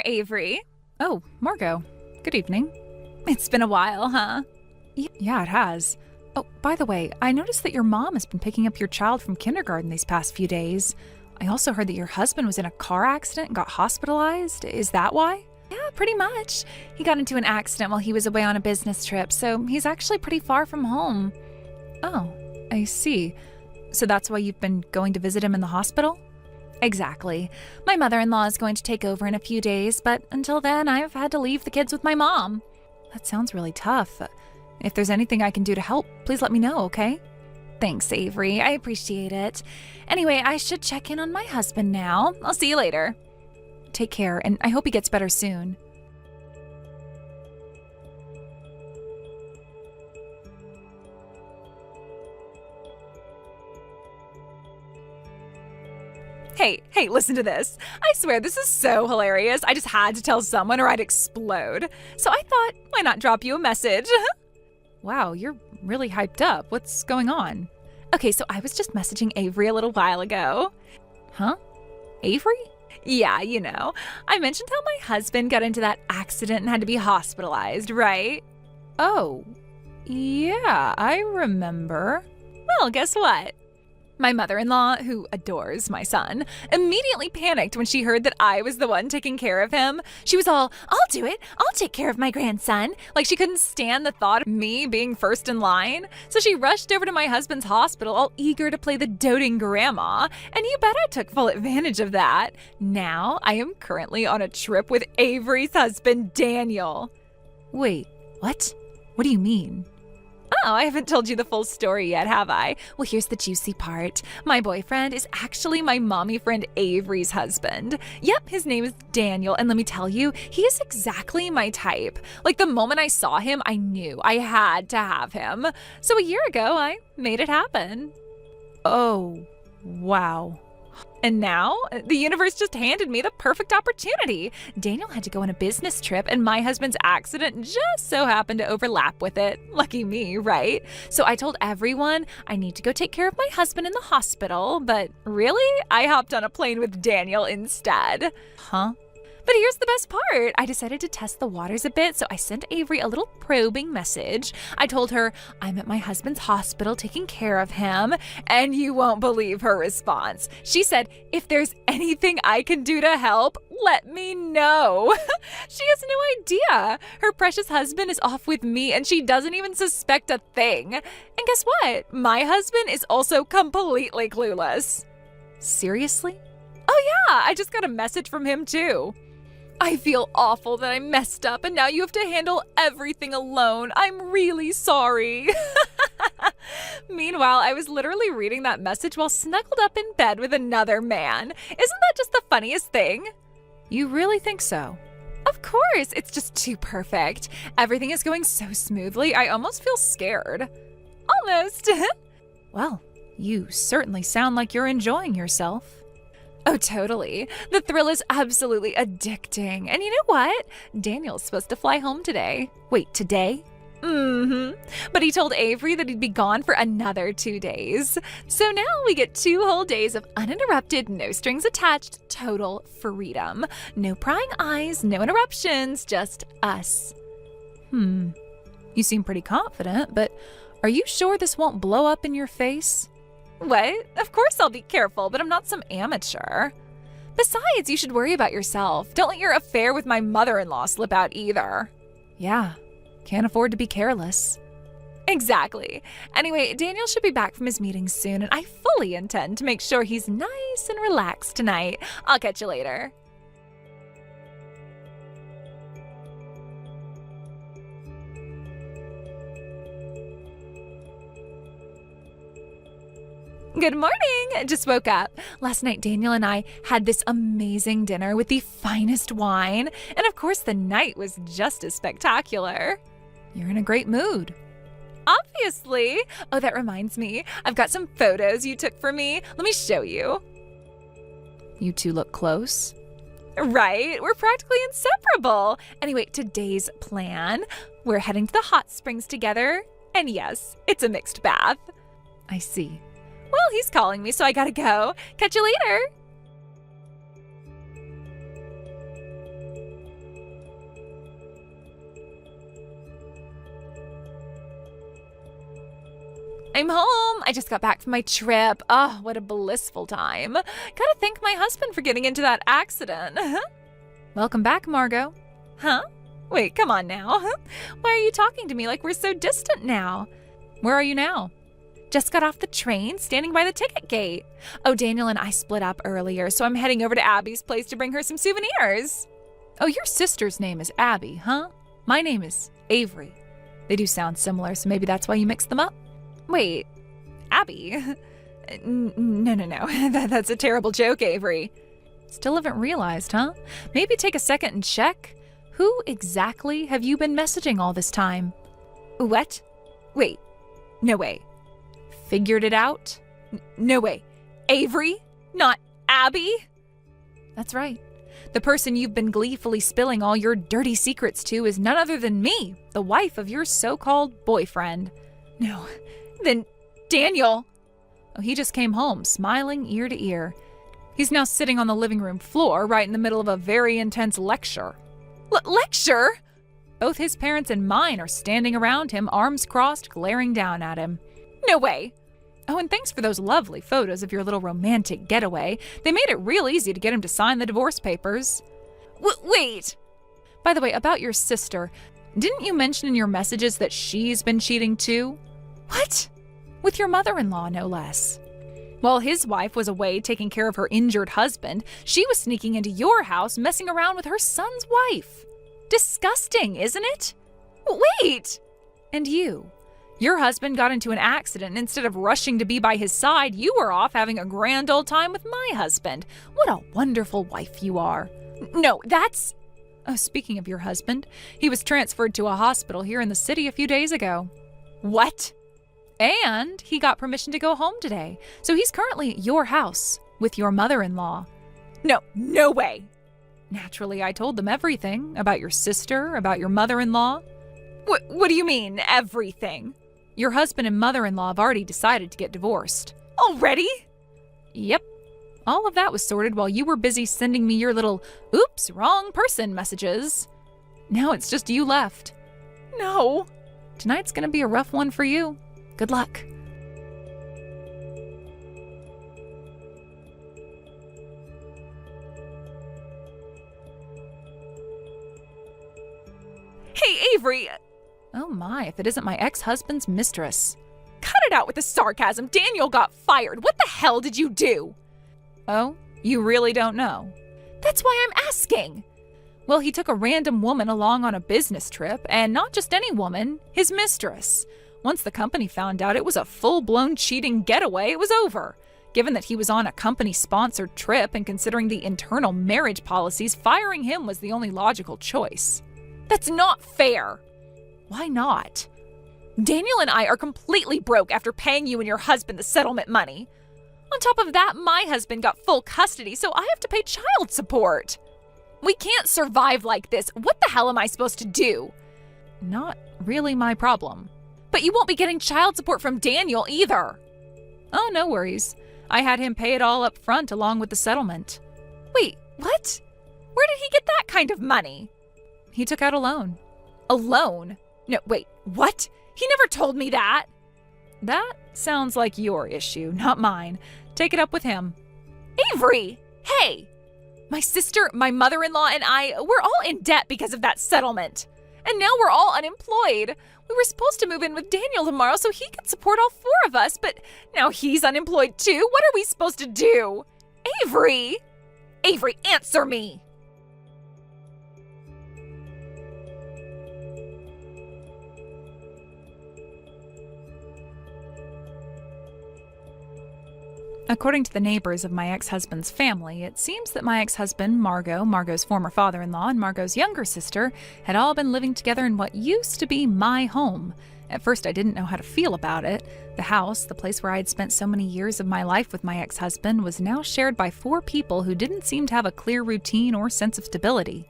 Avery. Oh, Margot. Good evening. It's been a while, huh? Yeah, it has. Oh, by the way, I noticed that your mom has been picking up your child from kindergarten these past few days. I also heard that your husband was in a car accident and got hospitalized. Is that why? Yeah, pretty much. He got into an accident while he was away on a business trip, so he's actually pretty far from home. Oh, I see. So that's why you've been going to visit him in the hospital? Exactly. My mother-in-law is going to take over in a few days, but until then, I've had to leave the kids with my mom. That sounds really tough. If there's anything I can do to help, please let me know, okay? Thanks, Avery. I appreciate it. Anyway, I should check in on my husband now. I'll see you later. Take care, and I hope he gets better soon. Hey, listen to this. I swear this is so hilarious. I just had to tell someone or I'd explode. So I thought, why not drop you a message? Wow, you're really hyped up. What's going on? Okay, so I was just messaging Avery a little while ago. Huh? Avery? Yeah, you know. I mentioned how my husband got into that accident and had to be hospitalized, right? Oh, yeah, I remember. Well, guess what? My mother-in-law, who adores my son, immediately panicked when she heard that I was the one taking care of him. She was all, I'll do it. I'll take care of my grandson. Like she couldn't stand the thought of me being first in line. So she rushed over to my husband's hospital, all eager to play the doting grandma. And you bet I took full advantage of that. Now I am currently on a trip with Avery's husband, Daniel. Wait, what? What do you mean? Oh, I haven't told you the full story yet, have I? Well, here's the juicy part. My boyfriend is actually my mommy friend Avery's husband. Yep, his name is Daniel, and let me tell you, he is exactly my type. Like the moment I saw him, I knew I had to have him. So a year ago, I made it happen. Oh, wow. And now, the universe just handed me the perfect opportunity. Daniel had to go on a business trip, and my husband's accident just so happened to overlap with it. Lucky me, right? So I told everyone I need to go take care of my husband in the hospital, but really, I hopped on a plane with Daniel instead. Huh? But here's the best part. I decided to test the waters a bit, so I sent Avery a little probing message. I told her I'm at my husband's hospital taking care of him, and you won't believe her response. She said, if there's anything I can do to help, let me know. She has no idea. Her precious husband is off with me, and she doesn't even suspect a thing. And guess what? My husband is also completely clueless. Seriously? Oh yeah, I just got a message from him too. I feel awful that I messed up and now you have to handle everything alone. I'm really sorry. Meanwhile, I was literally reading that message while snuggled up in bed with another man. Isn't that just the funniest thing? You really think so? Of course, it's just too perfect. Everything is going so smoothly, I almost feel scared. Almost. Well, you certainly sound like you're enjoying yourself. Oh, totally. The thrill is absolutely addicting. And you know what? Daniel's supposed to fly home today. Wait, today? Mm-hmm. But he told Avery that he'd be gone for another 2 days. So now we get 2 whole days of uninterrupted, no strings attached, total freedom. No prying eyes, no interruptions, just us. You seem pretty confident, but are you sure this won't blow up in your face? What? Of course I'll be careful, but I'm not some amateur. Besides, you should worry about yourself. Don't let your affair with my mother-in-law slip out either. Yeah, can't afford to be careless. Exactly. Anyway, Daniel should be back from his meeting soon, and I fully intend to make sure he's nice and relaxed tonight. I'll catch you later. Good morning! Just woke up. Last night, Daniel and I had this amazing dinner with the finest wine, and of course, the night was just as spectacular. You're in a great mood. Obviously. Oh, that reminds me. I've got some photos you took for me. Let me show you. You two look close. Right? We're practically inseparable. Anyway, today's plan. We're heading to the hot springs together. And yes, it's a mixed bath. I see. Well, he's calling me, so I gotta go. Catch you later. I'm home. I just got back from my trip. Oh, what a blissful time. Gotta thank my husband for getting into that accident. Welcome back, Margot. Huh? Wait, come on now. Why are you talking to me like we're so distant now? Where are you now? Just got off the train, standing by the ticket gate. Oh, Daniel and I split up earlier, so I'm heading over to Abby's place to bring her some souvenirs. Oh, your sister's name is Abby, huh? My name is Avery. They do sound similar, so maybe that's why you mixed them up? Wait, Abby? No. That's a terrible joke, Avery. Still haven't realized, huh? Maybe take a second and check. Who exactly have you been messaging all this time? What? Wait, no way. Figured it out? No way. Avery? Not Abby? That's right. The person you've been gleefully spilling all your dirty secrets to is none other than me, the wife of your so-called boyfriend. No. Then Daniel. Oh, he just came home, smiling ear to ear. He's now sitting on the living room floor right in the middle of a very intense lecture. Lecture? Both his parents and mine are standing around him, arms crossed, glaring down at him. No way. Oh, and thanks for those lovely photos of your little romantic getaway. They made it real easy to get him to sign the divorce papers. Wait. By the way, about your sister, didn't you mention in your messages that she's been cheating too? What? With your mother-in-law, no less. While his wife was away taking care of her injured husband, she was sneaking into your house, messing around with her son's wife. Disgusting, isn't it? Wait! And you? Your husband got into an accident, and instead of rushing to be by his side, you were off having a grand old time with my husband. What a wonderful wife you are. No, that's... Oh, speaking of your husband, he was transferred to a hospital here in the city a few days ago. What? And he got permission to go home today, so he's currently at your house with your mother-in-law. No way. Naturally, I told them everything about your sister, about your mother-in-law. What do you mean, everything? Your husband and mother-in-law have already decided to get divorced. Already? Yep. All of that was sorted while you were busy sending me your little oops, wrong person messages. Now it's just you left. No. Tonight's gonna be a rough one for you. Good luck. Hey, Avery. Oh my, if it isn't my ex-husband's mistress. Cut it out with the sarcasm. Daniel got fired. What the hell did you do? Oh, you really don't know? That's why I'm asking. Well, he took a random woman along on a business trip, and not just any woman, his mistress. Once the company found out it was a full-blown cheating getaway, it was over. Given that he was on a company-sponsored trip and considering the internal marriage policies, firing him was the only logical choice. That's not fair. Why not? Daniel and I are completely broke after paying you and your husband the settlement money. On top of that, my husband got full custody, so I have to pay child support. We can't survive like this. What the hell am I supposed to do? Not really my problem. But you won't be getting child support from Daniel either. Oh, no worries. I had him pay it all up front along with the settlement. Wait, what? Where did he get that kind of money? He took out a loan. A loan? No, wait, what? He never told me that. That sounds like your issue, not mine. Take it up with him. Avery! Hey! My sister, my mother-in-law, and I, we're all in debt because of that settlement. And now we're all unemployed. We were supposed to move in with Daniel tomorrow so he could support all four of us, but now he's unemployed too. What are we supposed to do? Avery! Avery, answer me! According to the neighbors of my ex-husband's family, it seems that my ex-husband, Margot's former father-in-law, and Margot's younger sister had all been living together in what used to be my home. At first, I didn't know how to feel about it. The house, the place where I had spent so many years of my life with my ex-husband, was now shared by 4 people who didn't seem to have a clear routine or sense of stability.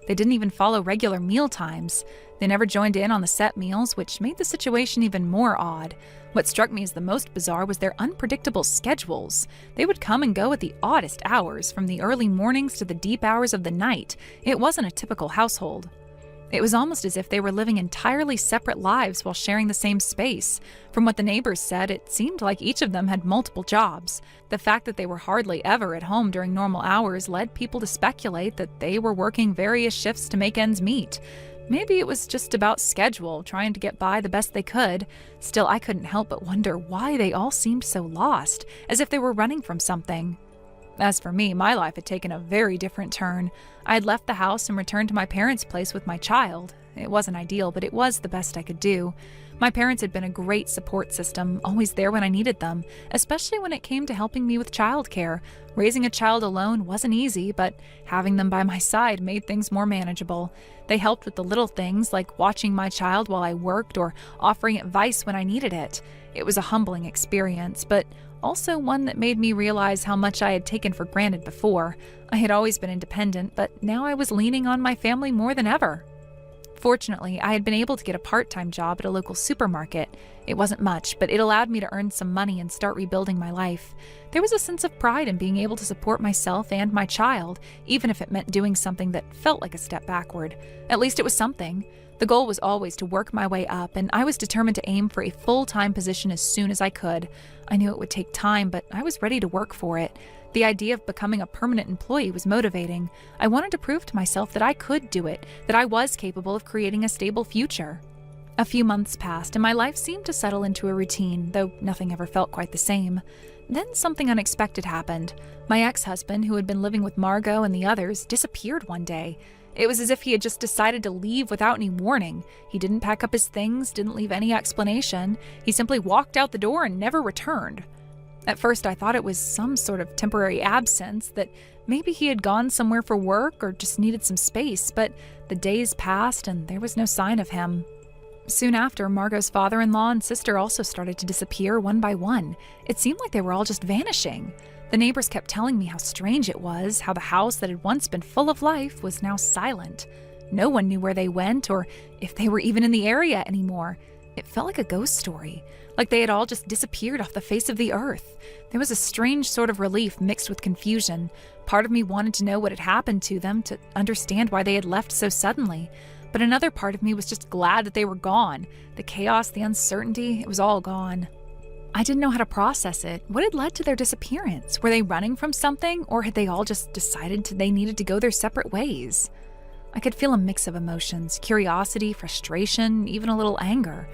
They didn't even follow regular meal times. They never joined in on the set meals, which made the situation even more odd. What struck me as the most bizarre was their unpredictable schedules. They would come and go at the oddest hours, from the early mornings to the deep hours of the night. It wasn't a typical household. It was almost as if they were living entirely separate lives while sharing the same space. From what the neighbors said, it seemed like each of them had multiple jobs. The fact that they were hardly ever at home during normal hours led people to speculate that they were working various shifts to make ends meet. Maybe it was just about schedule, trying to get by the best they could. Still, I couldn't help but wonder why they all seemed so lost, as if they were running from something. As for me, my life had taken a very different turn. I had left the house and returned to my parents' place with my child. It wasn't ideal, but it was the best I could do. My parents had been a great support system, always there when I needed them, especially when it came to helping me with childcare. Raising a child alone wasn't easy, but having them by my side made things more manageable. They helped with the little things like watching my child while I worked or offering advice when I needed it. It was a humbling experience, but also one that made me realize how much I had taken for granted before. I had always been independent, but now I was leaning on my family more than ever. Fortunately, I had been able to get a part-time job at a local supermarket. It wasn't much, but it allowed me to earn some money and start rebuilding my life. There was a sense of pride in being able to support myself and my child, even if it meant doing something that felt like a step backward. At least it was something. The goal was always to work my way up, and I was determined to aim for a full-time position as soon as I could. I knew it would take time, but I was ready to work for it. The idea of becoming a permanent employee was motivating. I wanted to prove to myself that I could do it, that I was capable of creating a stable future. A few months passed, and my life seemed to settle into a routine, though nothing ever felt quite the same. Then something unexpected happened. My ex-husband, who had been living with Margot and the others, disappeared one day. It was as if he had just decided to leave without any warning. He didn't pack up his things, didn't leave any explanation. He simply walked out the door and never returned. At first, I thought it was some sort of temporary absence, that maybe he had gone somewhere for work or just needed some space, but the days passed and there was no sign of him. Soon after, Margot's father-in-law and sister also started to disappear one by one. It seemed like they were all just vanishing. The neighbors kept telling me how strange it was, how the house that had once been full of life was now silent. No one knew where they went or if they were even in the area anymore. It felt like a ghost story, like they had all just disappeared off the face of the earth. There was a strange sort of relief mixed with confusion. Part of me wanted to know what had happened to them, to understand why they had left so suddenly. But another part of me was just glad that they were gone. The chaos, the uncertainty, it was all gone. I didn't know how to process it. What had led to their disappearance? Were they running from something, or had they all just decided they needed to go their separate ways? I could feel a mix of emotions: curiosity, frustration, even a little anger.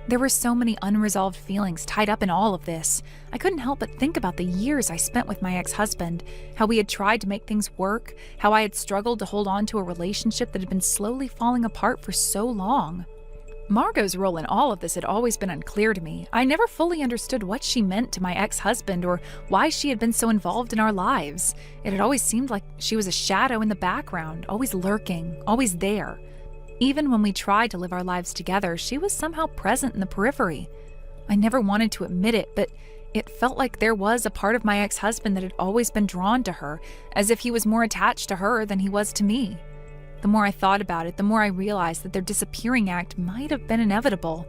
There were so many unresolved feelings tied up in all of this. I couldn't help but think about the years I spent with my ex-husband, how we had tried to make things work, how I had struggled to hold on to a relationship that had been slowly falling apart for so long. Margot's role in all of this had always been unclear to me. I never fully understood what she meant to my ex-husband or why she had been so involved in our lives. It had always seemed like she was a shadow in the background, always lurking, always there. Even when we tried to live our lives together, she was somehow present in the periphery. I never wanted to admit it, but it felt like there was a part of my ex-husband that had always been drawn to her, as if he was more attached to her than he was to me. The more I thought about it, the more I realized that their disappearing act might have been inevitable.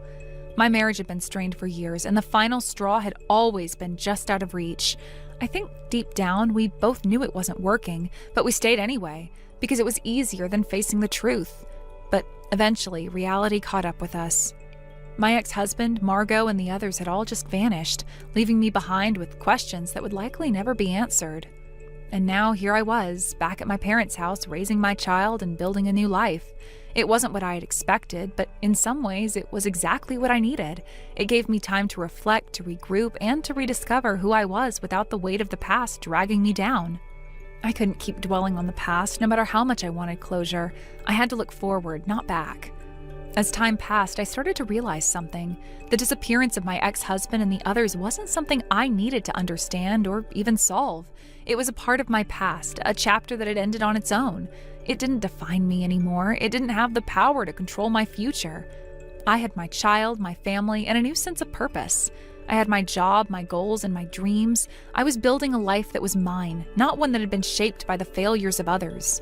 My marriage had been strained for years, and the final straw had always been just out of reach. I think deep down, we both knew it wasn't working, but we stayed anyway, because it was easier than facing the truth. But eventually, reality caught up with us. My ex-husband, Margot, and the others had all just vanished, leaving me behind with questions that would likely never be answered. And now here I was, back at my parents' house, raising my child and building a new life. It wasn't what I had expected, but in some ways it was exactly what I needed. It gave me time to reflect, to regroup, and to rediscover who I was without the weight of the past dragging me down. I couldn't keep dwelling on the past, no matter how much I wanted closure. I had to look forward, not back. As time passed, I started to realize something. The disappearance of my ex-husband and the others wasn't something I needed to understand or even solve. It was a part of my past, a chapter that had ended on its own. It didn't define me anymore. It didn't have the power to control my future. I had my child, my family, and a new sense of purpose. I had my job, my goals, and my dreams. I was building a life that was mine, not one that had been shaped by the failures of others.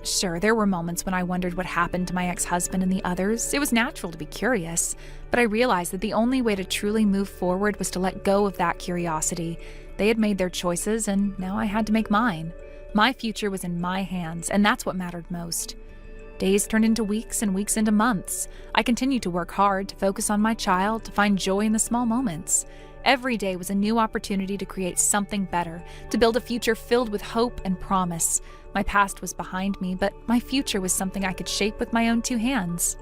Sure, there were moments when I wondered what happened to my ex-husband and the others. It was natural to be curious, but I realized that the only way to truly move forward was to let go of that curiosity. They had made their choices, and now I had to make mine. My future was in my hands, and that's what mattered most. Days turned into weeks and weeks into months. I continued to work hard, to focus on my child, to find joy in the small moments. Every day was a new opportunity to create something better, to build a future filled with hope and promise. My past was behind me, but my future was something I could shape with my own two hands.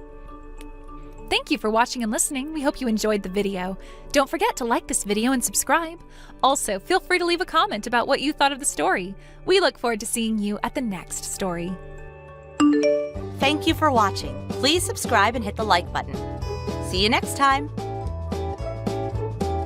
Thank you for watching and listening. We hope you enjoyed the video. Don't forget to like this video and subscribe. Also, feel free to leave a comment about what you thought of the story. We look forward to seeing you at the next story. Thank you for watching. Please subscribe and hit the like button. See you next time.